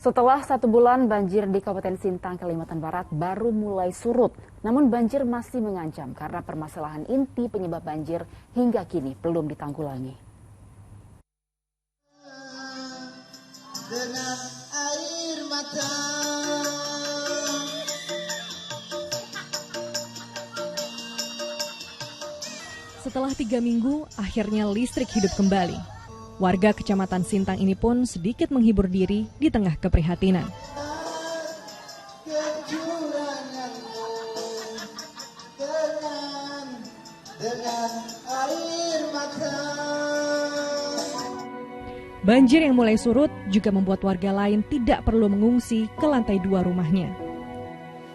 Setelah 1 bulan, banjir di Kabupaten Sintang, Kalimantan Barat baru mulai surut. Namun banjir masih mengancam karena permasalahan inti penyebab banjir hingga kini belum ditanggulangi. Dengan air mata. Setelah 3 minggu, akhirnya listrik hidup kembali. Warga Kecamatan Sintang ini pun sedikit menghibur diri di tengah keprihatinan. Banjir yang mulai surut juga membuat warga lain tidak perlu mengungsi ke lantai 2 rumahnya.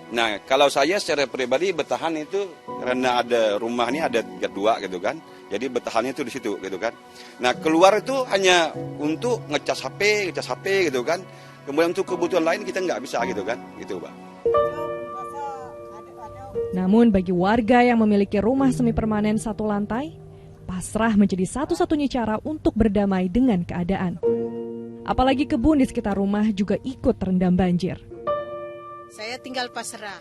Nah, kalau saya secara pribadi bertahan itu karena ada rumah ini ada 2 gitu kan. Jadi bertahannya itu di situ gitu kan. Nah, keluar itu hanya untuk ngecas HP gitu kan. Kemudian untuk kebutuhan lain kita nggak bisa gitu kan. Gitu, Pak. Namun bagi warga yang memiliki rumah semi permanen 1 lantai, pasrah menjadi satu-satunya cara untuk berdamai dengan keadaan. Apalagi kebun di sekitar rumah juga ikut terendam banjir. Saya tinggal pasrah.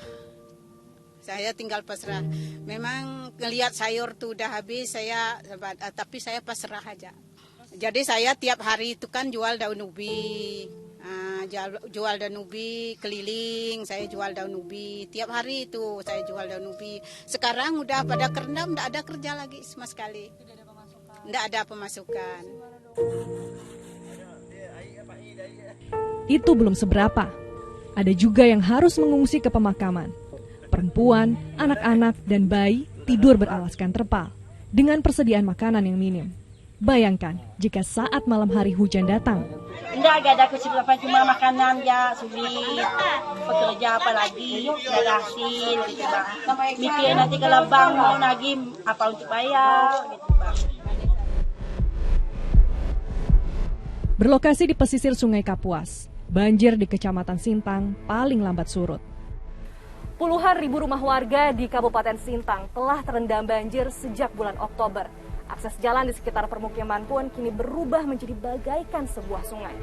Memang ngelihat sayur tuh udah habis, tapi saya pasrah aja. Jadi saya tiap hari itu kan jual daun ubi. Jual daun ubi keliling, saya jual daun ubi. Tiap hari itu saya jual daun ubi. Sekarang udah pada kerendam, enggak ada kerja lagi sama sekali. Enggak ada pemasukan. Itu belum seberapa. Ada juga yang harus mengungsi ke pemakaman. Perempuan, anak-anak, dan bayi tidur beralaskan terpal dengan persediaan makanan yang minim. Bayangkan jika saat malam hari hujan datang. Enggak ada kesibukan, cuma makanan ya sulit. Pekerja apa lagi, enggak ada hasil gitu Bang. Mikir nanti kalau bangun lagi apa untuk bayar gitu Bang. Berlokasi di pesisir Sungai Kapuas, banjir di Kecamatan Sintang paling lambat surut. Puluhan ribu rumah warga di Kabupaten Sintang telah terendam banjir sejak bulan Oktober. Akses jalan di sekitar permukiman pun kini berubah menjadi bagaikan sebuah sungai.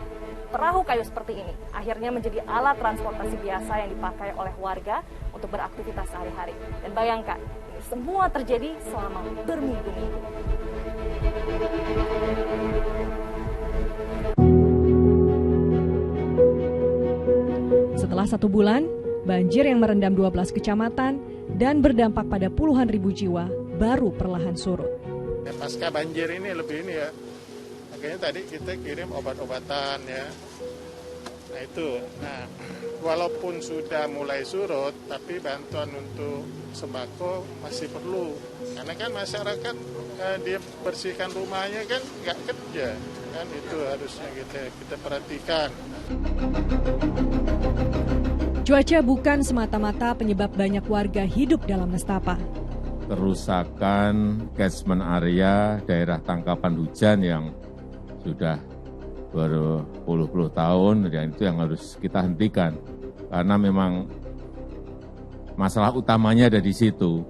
Perahu kayu seperti ini akhirnya menjadi alat transportasi biasa yang dipakai oleh warga untuk beraktivitas sehari-hari. Dan bayangkan, ini semua terjadi selama berminggu-minggu. Setelah 1 bulan, banjir yang merendam 12 kecamatan dan berdampak pada puluhan ribu jiwa baru perlahan surut. Pasca banjir ini lebih ini ya, makanya tadi kita kirim obat-obatan ya. Nah itu, walaupun sudah mulai surut, tapi bantuan untuk sembako masih perlu. Karena kan masyarakat dia bersihkan rumahnya kan nggak kerja, kan itu harusnya kita perhatikan. Cuaca bukan semata-mata penyebab banyak warga hidup dalam nestapa. Kerusakan catchment area daerah tangkapan hujan yang sudah berpuluh-puluh tahun, dan itu yang harus kita hentikan. Karena memang masalah utamanya ada di situ.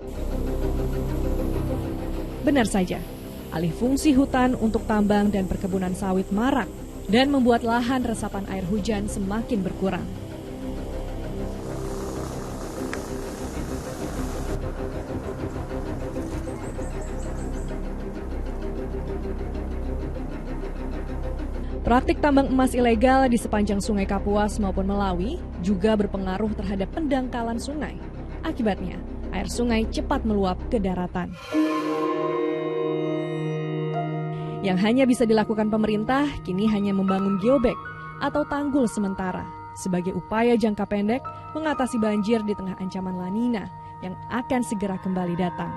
Benar saja, alih fungsi hutan untuk tambang dan perkebunan sawit marak dan membuat lahan resapan air hujan semakin berkurang. Praktik tambang emas ilegal di sepanjang Sungai Kapuas maupun Melawi juga berpengaruh terhadap pendangkalan sungai. Akibatnya, air sungai cepat meluap ke daratan. Yang hanya bisa dilakukan pemerintah kini hanya membangun geobek atau tanggul sementara sebagai upaya jangka pendek mengatasi banjir di tengah ancaman La Nina yang akan segera kembali datang.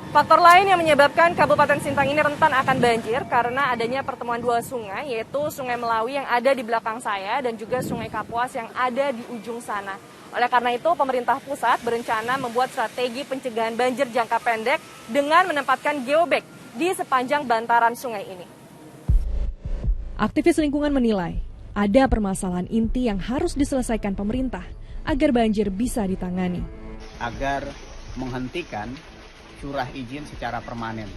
Faktor lain yang menyebabkan Kabupaten Sintang ini rentan akan banjir karena adanya pertemuan 2 sungai, yaitu Sungai Melawi yang ada di belakang saya dan juga Sungai Kapuas yang ada di ujung sana. Oleh karena itu, pemerintah pusat berencana membuat strategi pencegahan banjir jangka pendek dengan menempatkan geobek di sepanjang bantaran sungai ini. Aktivis lingkungan menilai ada permasalahan inti yang harus diselesaikan pemerintah agar banjir bisa ditangani. Agar menghentikan curah izin secara permanen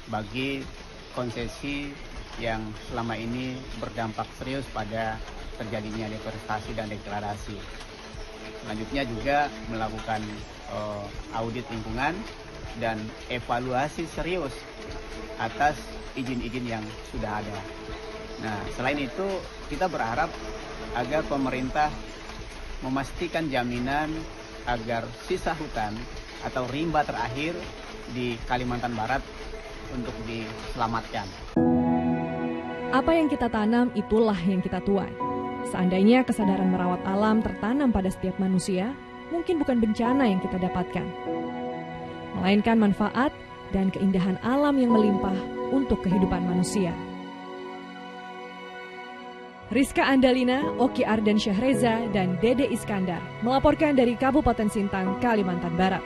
bagi konsesi yang selama ini berdampak serius pada terjadinya deforestasi dan degradasi. Selanjutnya juga melakukan audit lingkungan dan evaluasi serius atas izin-izin yang sudah ada. Nah, selain itu kita berharap agar pemerintah memastikan jaminan agar sisa hutan atau rimba terakhir di Kalimantan Barat untuk diselamatkan. Apa yang kita tanam, itulah yang kita tuai. Seandainya kesadaran merawat alam tertanam pada setiap manusia, mungkin bukan bencana yang kita dapatkan, melainkan manfaat dan keindahan alam yang melimpah untuk kehidupan manusia. Rizka Andalina, Oki Arden Syahreza, dan Dede Iskandar melaporkan dari Kabupaten Sintang, Kalimantan Barat.